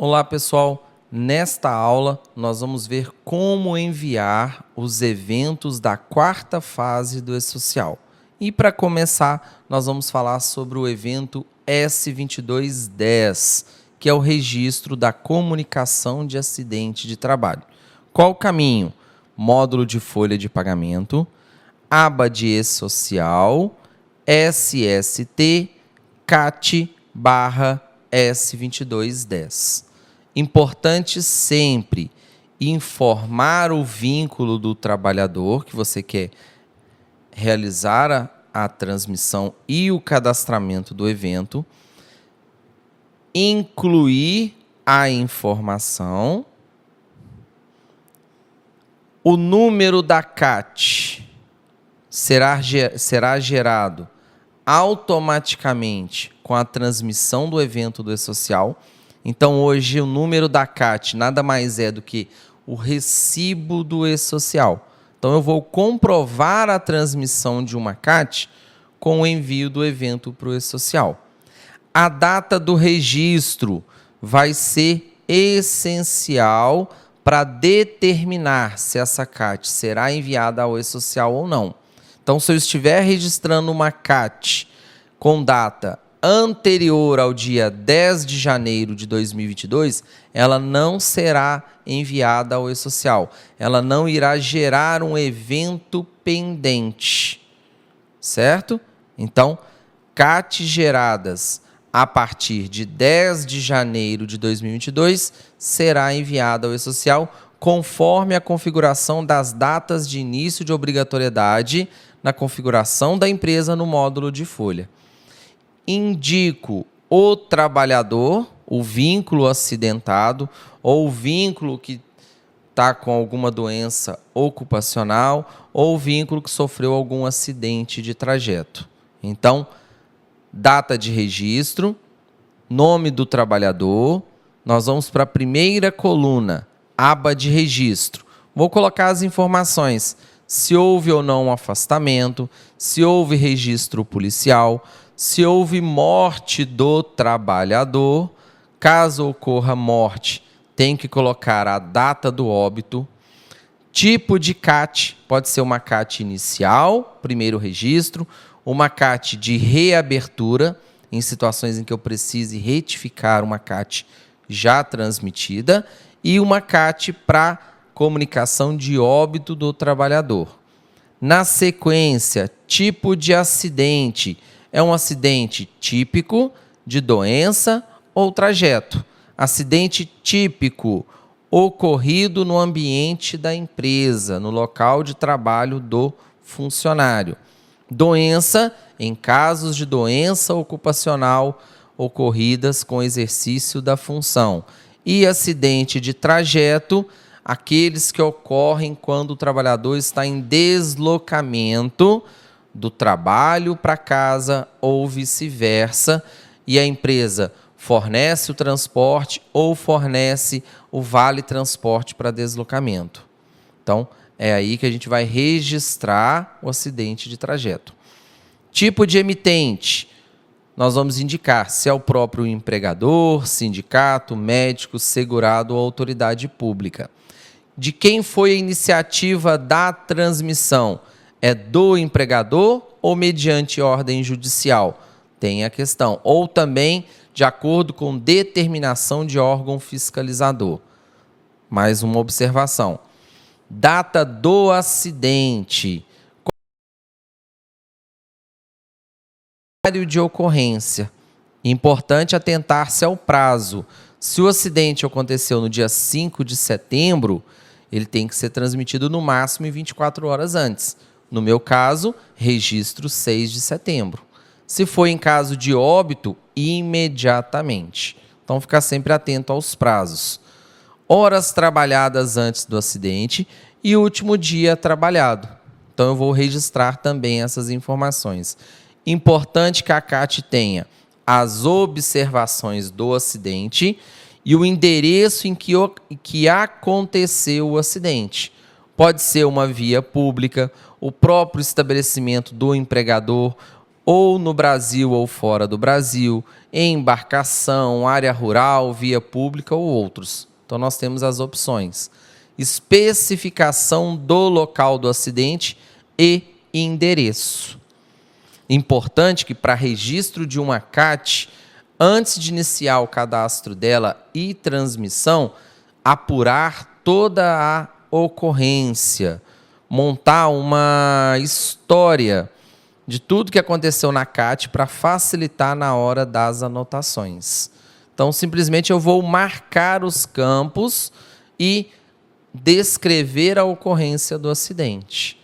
Olá pessoal, nesta aula nós vamos ver como enviar os eventos da quarta fase do E-Social. E para começar, nós vamos falar sobre o evento S2210, que é o registro da comunicação de acidente de trabalho. Qual o caminho? Módulo de folha de pagamento, aba de E-Social, SST, CAT/S2210. Importante sempre informar o vínculo do trabalhador que você quer realizar a transmissão e o cadastramento do evento, incluir a informação, o número da CAT será gerado automaticamente com a transmissão do evento do E-Social. Então, hoje, o número da CAT nada mais é do que o recibo do E-Social. Então, eu vou comprovar a transmissão de uma CAT com o envio do evento para o E-Social. A data do registro vai ser essencial para determinar se essa CAT será enviada ao E-Social ou não. Então, se eu estiver registrando uma CAT com data anterior ao dia 10 de janeiro de 2022, ela não será enviada ao E-Social. Ela não irá gerar um evento pendente, certo? Então, CAT geradas a partir de 10 de janeiro de 2022 será enviada ao E-Social conforme a configuração das datas de início de obrigatoriedade na configuração da empresa no módulo de folha. Indico o trabalhador, o vínculo acidentado ou o vínculo que está com alguma doença ocupacional ou o vínculo que sofreu algum acidente de trajeto. Então, data de registro, nome do trabalhador. Nós vamos para a primeira coluna, aba de registro. Vou colocar as informações, se houve ou não um afastamento, se houve registro policial, se houve morte do trabalhador. Caso ocorra morte, tem que colocar a data do óbito. Tipo de CAT, pode ser uma CAT inicial, primeiro registro, uma CAT de reabertura, em situações em que eu precise retificar uma CAT já transmitida, e uma CAT para comunicação de óbito do trabalhador. Na sequência, tipo de acidente. É um acidente típico de doença ou trajeto. Acidente típico ocorrido no ambiente da empresa, no local de trabalho do funcionário. Doença, em casos de doença ocupacional ocorridas com exercício da função. E acidente de trajeto, aqueles que ocorrem quando o trabalhador está em deslocamento do trabalho para casa ou vice-versa, e a empresa fornece o transporte ou fornece o vale-transporte para deslocamento. Então, é aí que a gente vai registrar o acidente de trajeto. Tipo de emitente. Nós vamos indicar se é o próprio empregador, sindicato, médico, segurado ou autoridade pública. De quem foi a iniciativa da transmissão? É do empregador ou mediante ordem judicial? Tem a questão. Ou também de acordo com determinação de órgão fiscalizador. Mais uma observação. Data do acidente. Horário de ocorrência. Importante atentar-se ao prazo. Se o acidente aconteceu no dia 5 de setembro, ele tem que ser transmitido no máximo em 24 horas antes. No meu caso, registro 6 de setembro. Se for em caso de óbito, imediatamente. Então, ficar sempre atento aos prazos. Horas trabalhadas antes do acidente e último dia trabalhado. Então, eu vou registrar também essas informações. Importante que a CAT tenha as observações do acidente e o endereço em que aconteceu o acidente. Pode ser uma via pública, o próprio estabelecimento do empregador, ou no Brasil ou fora do Brasil, em embarcação, área rural, via pública ou outros. Então, nós temos as opções. Especificação do local do acidente e endereço. Importante que para registro de uma CAT, antes de iniciar o cadastro dela e transmissão, apurar toda a ocorrência, montar uma história de tudo que aconteceu na CAT para facilitar na hora das anotações. Então, simplesmente eu vou marcar os campos e descrever a ocorrência do acidente.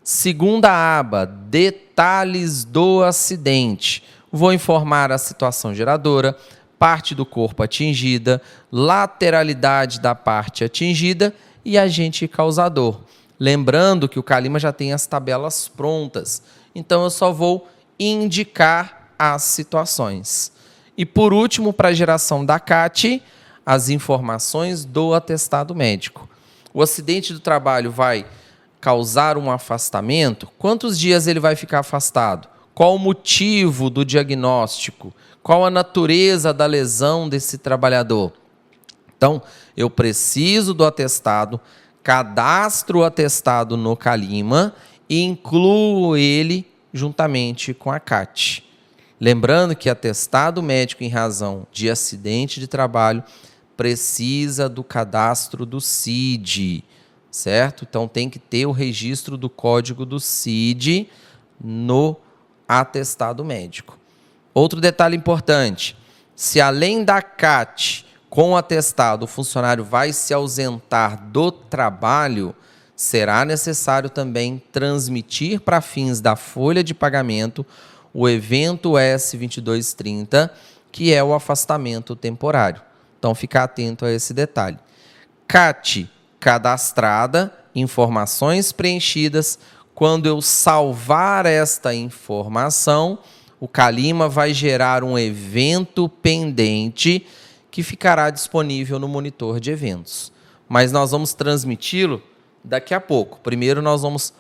Segunda aba, detalhes do acidente. Vou informar a situação geradora, parte do corpo atingida, lateralidade da parte atingida e agente causador. Lembrando que o Calima já tem as tabelas prontas, então eu só vou indicar as situações. E por último, para a geração da CAT, as informações do atestado médico. O acidente do trabalho vai causar um afastamento? Quantos dias ele vai ficar afastado? Qual o motivo do diagnóstico? Qual a natureza da lesão desse trabalhador? Então, eu preciso do atestado, cadastro o atestado no Calima e incluo ele juntamente com a CAT. Lembrando que atestado médico em razão de acidente de trabalho precisa do cadastro do CID, certo? Então tem que ter o registro do código do CID no atestado médico. Outro detalhe importante, se além da CAT com o atestado o funcionário vai se ausentar do trabalho, será necessário também transmitir para fins da folha de pagamento o evento S2230, que é o afastamento temporário. Então, ficar atento a esse detalhe. CAT cadastrada, informações preenchidas. Quando eu salvar esta informação, o Calima vai gerar um evento pendente que ficará disponível no monitor de eventos. Mas nós vamos transmiti-lo daqui a pouco. Primeiro, nós vamos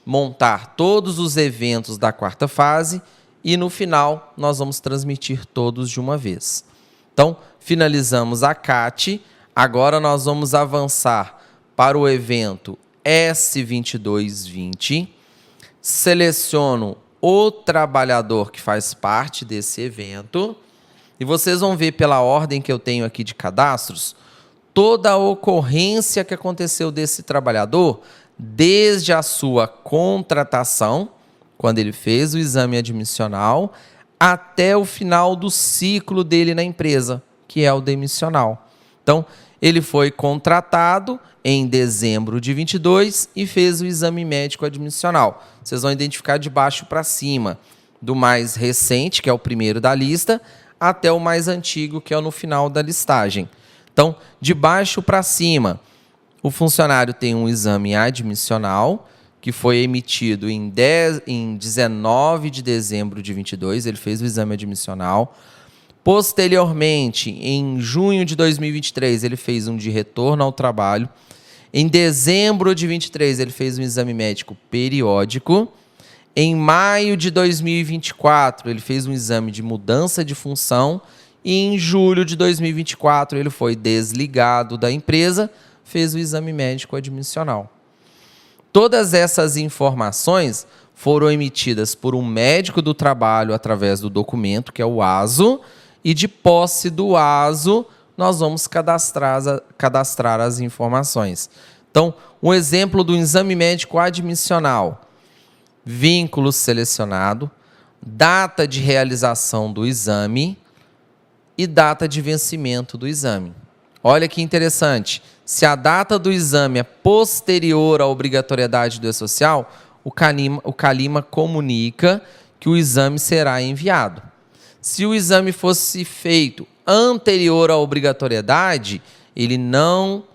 montar todos os eventos da quarta fase e, no final, nós vamos transmitir todos de uma vez. Então, finalizamos a CAT. Agora, nós vamos avançar para o evento S2220. Seleciono o trabalhador que faz parte desse evento. E vocês vão ver pela ordem que eu tenho aqui de cadastros, toda a ocorrência que aconteceu desse trabalhador, desde a sua contratação, quando ele fez o exame admissional, até o final do ciclo dele na empresa, que é o demissional. Então, ele foi contratado em dezembro de 22 e fez o exame médico admissional. Vocês vão identificar de baixo para cima, do mais recente, que é o primeiro da lista, até o mais antigo, que é no final da listagem. Então, de baixo para cima, o funcionário tem um exame admissional, que foi emitido em 19 de dezembro de 22, ele fez o exame admissional. Posteriormente, em junho de 2023, ele fez um de retorno ao trabalho. Em dezembro de 23, ele fez um exame médico periódico. Em maio de 2024, ele fez um exame de mudança de função. E em julho de 2024, ele foi desligado da empresa, fez o exame médico admissional. Todas essas informações foram emitidas por um médico do trabalho através do documento, que é o ASO, e de posse do ASO, nós vamos cadastrar as informações. Então, um exemplo do exame médico admissional: vínculo selecionado, data de realização do exame e data de vencimento do exame. Olha que interessante, se a data do exame é posterior à obrigatoriedade do E-Social, o Calima comunica que o exame será enviado. Se o exame fosse feito anterior à obrigatoriedade, ele não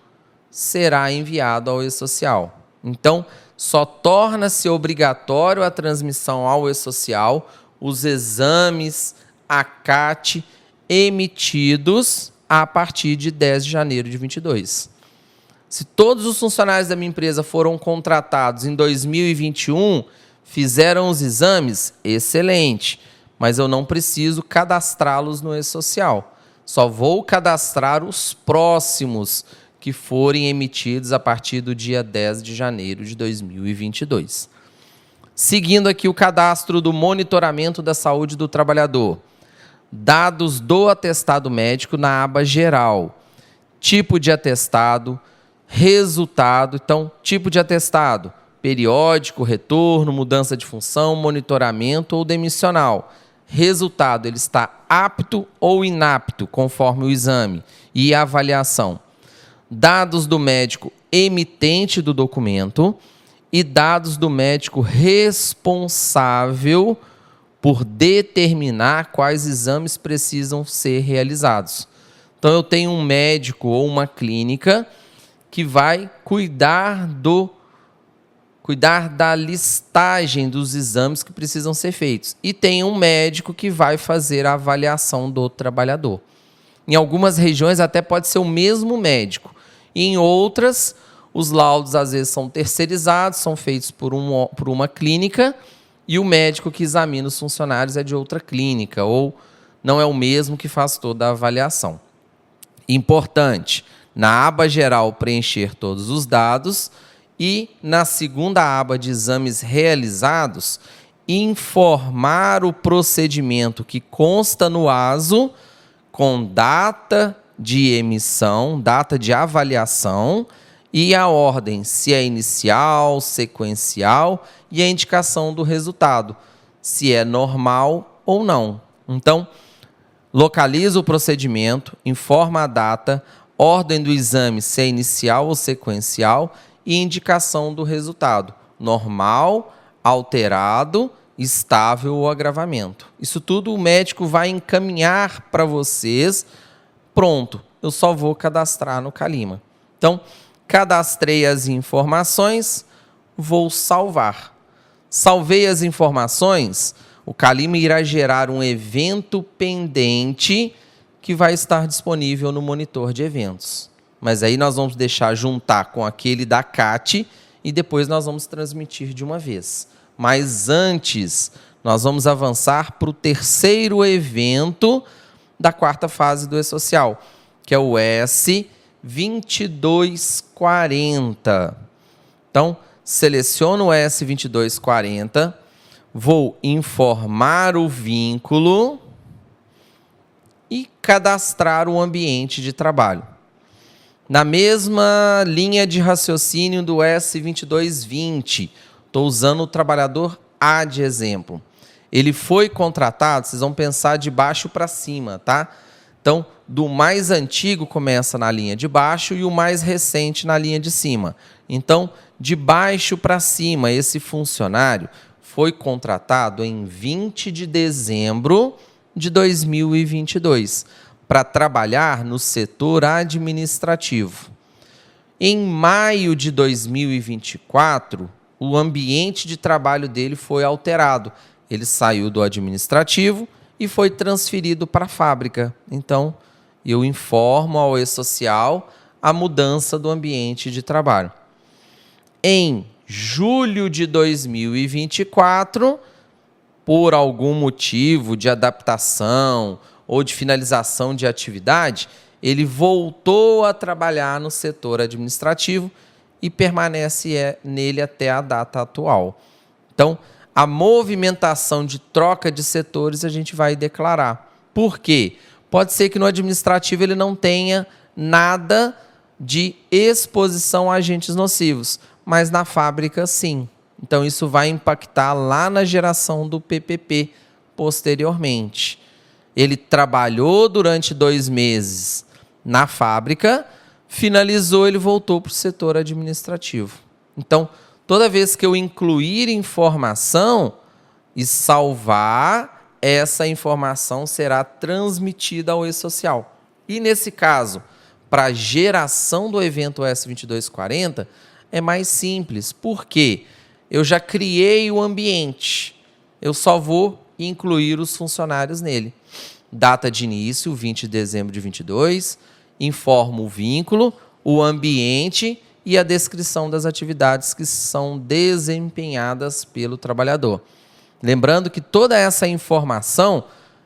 será enviado ao E-Social. Então, só torna-se obrigatório a transmissão ao E-Social os exames ACAT emitidos a partir de 10 de janeiro de 22. Se todos os funcionários da minha empresa foram contratados em 2021, Fizeram os exames? Excelente. Mas eu não preciso cadastrá-los no e-social. Só vou cadastrar os próximos que forem emitidos a partir do dia 10 de janeiro de 2022. Seguindo aqui o cadastro do monitoramento da saúde do trabalhador. Dados do atestado médico na aba geral. Tipo de atestado, resultado. Então, tipo de atestado, periódico, retorno, mudança de função, monitoramento ou demissional. Resultado, ele está apto ou inapto, conforme o exame e a avaliação. Dados do médico emitente do documento e dados do médico responsável por determinar quais exames precisam ser realizados. Então, eu tenho um médico ou uma clínica que vai cuidar da listagem dos exames que precisam ser feitos. E tem um médico que vai fazer a avaliação do trabalhador. Em algumas regiões até pode ser o mesmo médico. E em outras, os laudos às vezes são terceirizados, são feitos por uma clínica e o médico que examina os funcionários é de outra clínica ou não é o mesmo que faz toda a avaliação. Importante, na aba geral preencher todos os dados e na segunda aba de exames realizados, informar o procedimento que consta no ASO com data de emissão, data de avaliação e a ordem, se é inicial, sequencial e a indicação do resultado, se é normal ou não. Então, localiza o procedimento, informa a data, ordem do exame, se é inicial ou sequencial e indicação do resultado, normal, alterado, estável ou agravamento. Isso tudo o médico vai encaminhar para vocês. Pronto, eu só vou cadastrar no Calima. Então, cadastrei as informações, vou salvar. Salvei as informações, o Calima irá gerar um evento pendente que vai estar disponível no monitor de eventos. Mas aí nós vamos deixar juntar com aquele da CAT e depois nós vamos transmitir de uma vez. Mas antes, nós vamos avançar para o terceiro evento da quarta fase do e-social, que é o S2240. Então, seleciono o S2240, vou informar o vínculo e cadastrar o ambiente de trabalho. Na mesma linha de raciocínio do S2220, estou usando o trabalhador A de exemplo. Ele foi contratado, vocês vão pensar de baixo para cima, tá? Então, do mais antigo começa na linha de baixo e o mais recente na linha de cima. Então, de baixo para cima, esse funcionário foi contratado em 20 de dezembro de 2022 para trabalhar no setor administrativo. Em maio de 2024, o ambiente de trabalho dele foi alterado. Ele saiu do administrativo e foi transferido para a fábrica. Então, eu informo ao e-social a mudança do ambiente de trabalho. Em julho de 2024, por algum motivo de adaptação ou de finalização de atividade, ele voltou a trabalhar no setor administrativo e permanece nele até a data atual. Então, a movimentação de troca de setores a gente vai declarar. Por quê? Pode ser que no administrativo ele não tenha nada de exposição a agentes nocivos, mas na fábrica sim. Então isso vai impactar lá na geração do PPP posteriormente. Ele trabalhou durante 2 meses na fábrica, finalizou, ele voltou para o setor administrativo. Então, toda vez que eu incluir informação e salvar, essa informação será transmitida ao e-social. E nesse caso, para a geração do evento S2240, é mais simples. Por quê? Eu já criei o ambiente. Eu só vou incluir os funcionários nele. Data de início, 20 de dezembro de 22. Informo o vínculo, o ambiente e a descrição das atividades que são desempenhadas pelo trabalhador. Lembrando que toda essa informação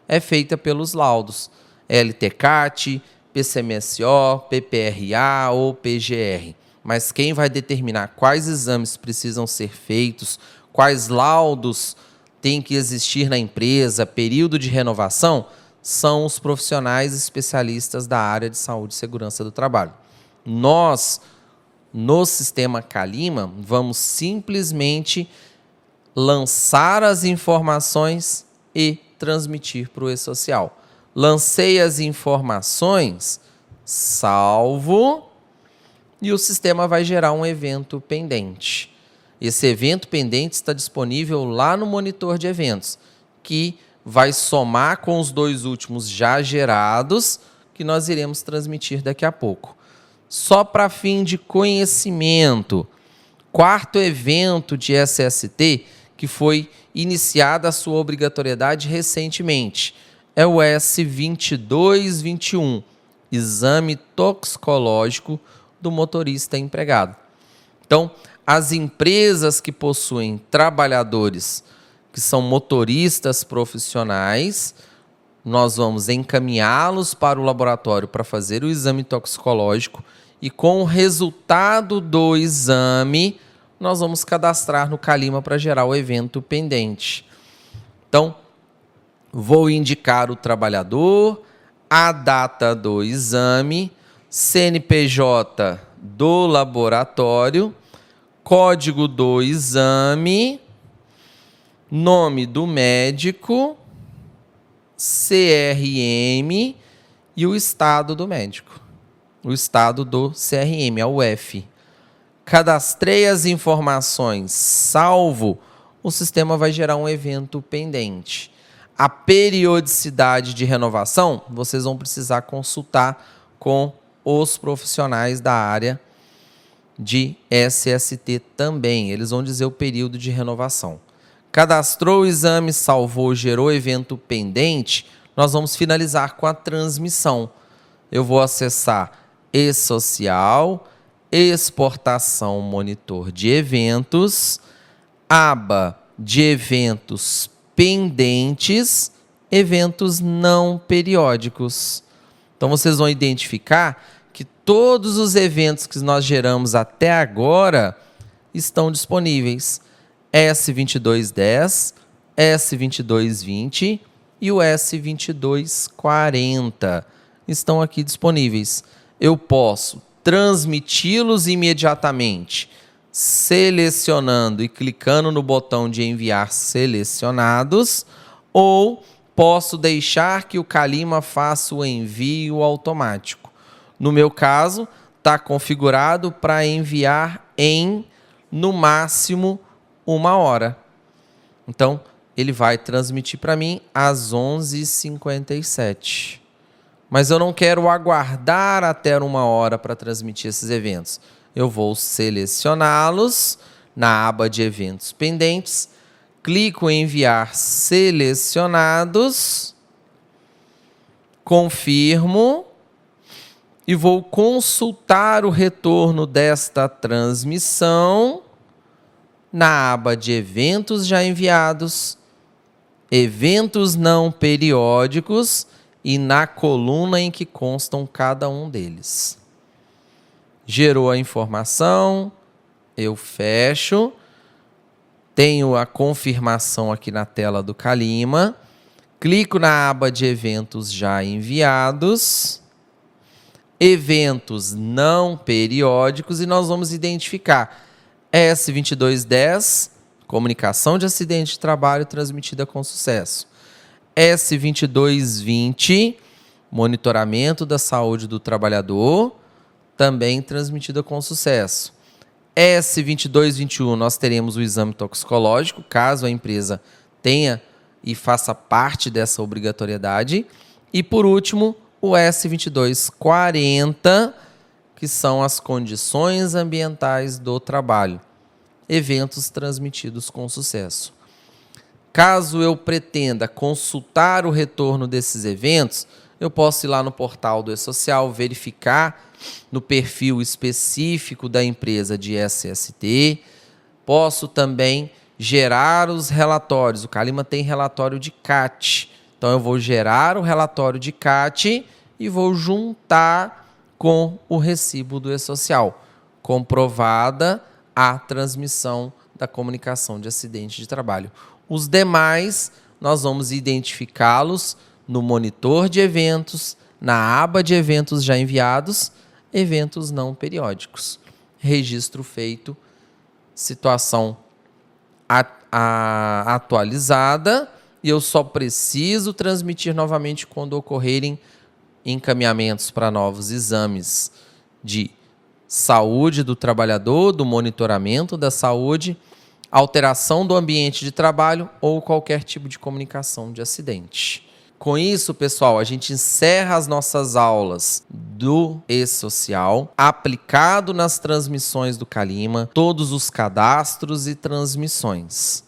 é feita pelos laudos LTCAT, PCMSO, PPRA ou PGR. Mas quem vai determinar quais exames precisam ser feitos, quais laudos têm que existir na empresa, período de renovação, são os profissionais especialistas da área de saúde e segurança do trabalho. Nós, no sistema Calima, vamos simplesmente lançar as informações e transmitir para o e-social. Lancei as informações, salvo, e o sistema vai gerar um evento pendente. Esse evento pendente está disponível lá no monitor de eventos, que vai somar com os 2 últimos já gerados, que nós iremos transmitir daqui a pouco. Só para fim de conhecimento, 4º evento de SST, que foi iniciada a sua obrigatoriedade recentemente, é o S2221, Exame Toxicológico do Motorista Empregado. Então, as empresas que possuem trabalhadores que são motoristas profissionais, nós vamos encaminhá-los para o laboratório para fazer o exame toxicológico e com o resultado do exame, nós vamos cadastrar no Calima para gerar o evento pendente. Então, vou indicar o trabalhador, a data do exame, CNPJ do laboratório, código do exame, nome do médico, CRM e o estado do médico. O estado do CRM, a UF. Cadastrei as informações, salvo, o sistema vai gerar um evento pendente. A periodicidade de renovação, vocês vão precisar consultar com os profissionais da área de SST também. Eles vão dizer o período de renovação. Cadastrou o exame, salvou, gerou evento pendente, nós vamos finalizar com a transmissão. Eu vou acessar e-social, exportação monitor de eventos, aba de eventos pendentes, eventos não periódicos. Então vocês vão identificar que todos os eventos que nós geramos até agora estão disponíveis. S2210, S2220 e o S2240 estão aqui disponíveis. Eu posso transmiti-los imediatamente, selecionando e clicando no botão de enviar selecionados, ou posso deixar que o Calima faça o envio automático. No meu caso, está configurado para enviar em, no máximo, 1 hora. Então, ele vai transmitir para mim às 11h57. Mas eu não quero aguardar até 1 hora para transmitir esses eventos. Eu vou selecioná-los na aba de eventos pendentes, clico em enviar selecionados, confirmo e vou consultar o retorno desta transmissão na aba de eventos já enviados, eventos não periódicos e na coluna em que constam cada um deles. Gerou a informação, eu fecho, tenho a confirmação aqui na tela do Calima, clico na aba de eventos já enviados, eventos não periódicos e nós vamos identificar S2210, comunicação de acidente de trabalho transmitida com sucesso. S2220, monitoramento da saúde do trabalhador, também transmitida com sucesso. S2221, nós teremos o exame toxicológico, caso a empresa tenha e faça parte dessa obrigatoriedade. E, por último, o S2240, que são as condições ambientais do trabalho. Eventos transmitidos com sucesso. Caso eu pretenda consultar o retorno desses eventos, eu posso ir lá no portal do E-Social, verificar no perfil específico da empresa de SST. Posso também gerar os relatórios. O Calima tem relatório de CAT. Então, eu vou gerar o relatório de CAT e vou juntar com o recibo do E-Social, comprovada a transmissão da comunicação de acidente de trabalho. Os demais, nós vamos identificá-los no monitor de eventos, na aba de eventos já enviados, eventos não periódicos. Registro feito, situação atualizada, e eu só preciso transmitir novamente quando ocorrerem encaminhamentos para novos exames de saúde do trabalhador, do monitoramento da saúde, alteração do ambiente de trabalho ou qualquer tipo de comunicação de acidente. Com isso, pessoal, a gente encerra as nossas aulas do E-Social, aplicado nas transmissões do Calima, todos os cadastros e transmissões.